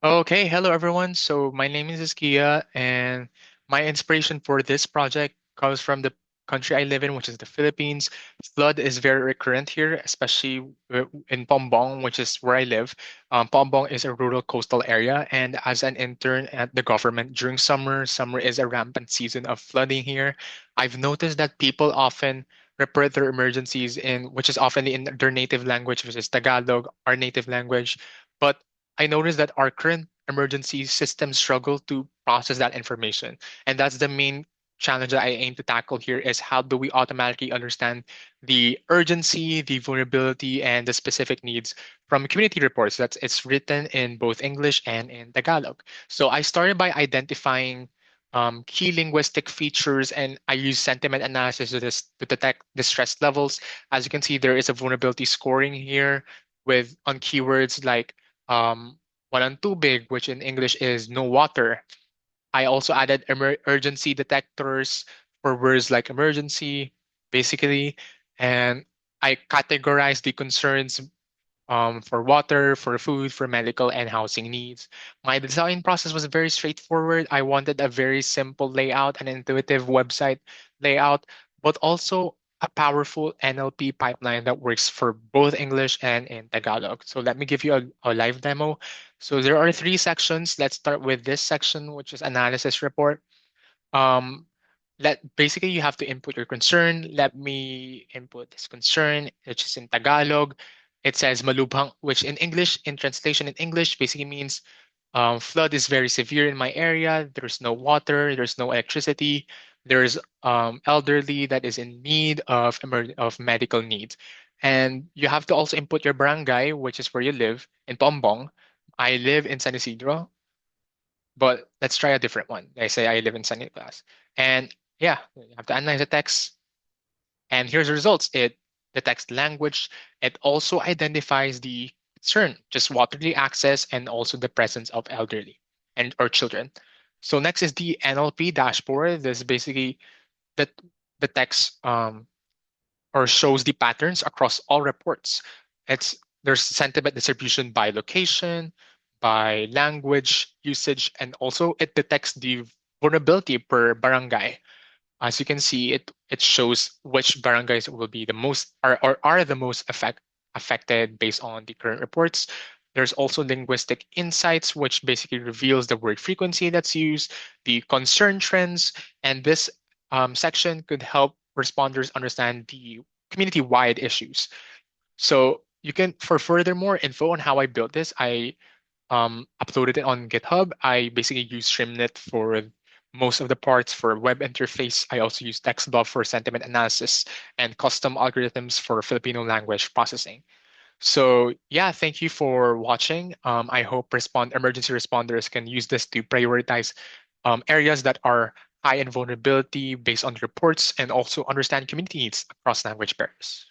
Okay, hello everyone. So my name is Iskia, and my inspiration for this project comes from the country I live in, which is the Philippines. Flood is very recurrent here, especially in Paombong, which is where I live. Paombong is a rural coastal area, and as an intern at the government during summer is a rampant season of flooding here. I've noticed that people often report their emergencies which is often in their native language, which is Tagalog, our native language. But I noticed that our current emergency systems struggle to process that information. And that's the main challenge that I aim to tackle here is how do we automatically understand the urgency, the vulnerability, and the specific needs from community reports that's it's written in both English and in Tagalog. So I started by identifying key linguistic features and I use sentiment analysis to detect distress levels. As you can see, there is a vulnerability scoring here with on keywords like walang tubig, which in English is no water. I also added urgency detectors for words like emergency, basically, and I categorized the concerns for water, for food, for medical and housing needs. My design process was very straightforward. I wanted a very simple layout, an intuitive website layout, but also a powerful NLP pipeline that works for both English and in Tagalog. So let me give you a live demo. So there are three sections. Let's start with this section, which is analysis report. Um, let basically you have to input your concern. Let me input this concern, which is in Tagalog. It says malubhang, which in English, in translation in English, basically means flood is very severe in my area. There's no water, there's no electricity. There's elderly that is in need of of medical needs. And you have to also input your barangay, which is where you live, in Paombong. I live in San Isidro, but let's try a different one. I say I live in San Nicolas. And yeah, you have to analyze the text. And here's the results. It detects the language. It also identifies the concern, just waterly access and also the presence of elderly and or children. So next is the NLP dashboard. This is basically the the text or shows the patterns across all reports. It's there's sentiment distribution by location, by language usage, and also it detects the vulnerability per barangay. As you can see, it shows which barangays will be the most or are the most affected based on the current reports. There's also linguistic insights, which basically reveals the word frequency that's used, the concern trends, and this section could help responders understand the community-wide issues. So you can, for further more info on how I built this, I uploaded it on GitHub. I basically use Shrimnet for most of the parts for web interface. I also use TextBuff for sentiment analysis and custom algorithms for Filipino language processing. So yeah, thank you for watching. I hope emergency responders can use this to prioritize areas that are high in vulnerability based on reports and also understand community needs across language barriers.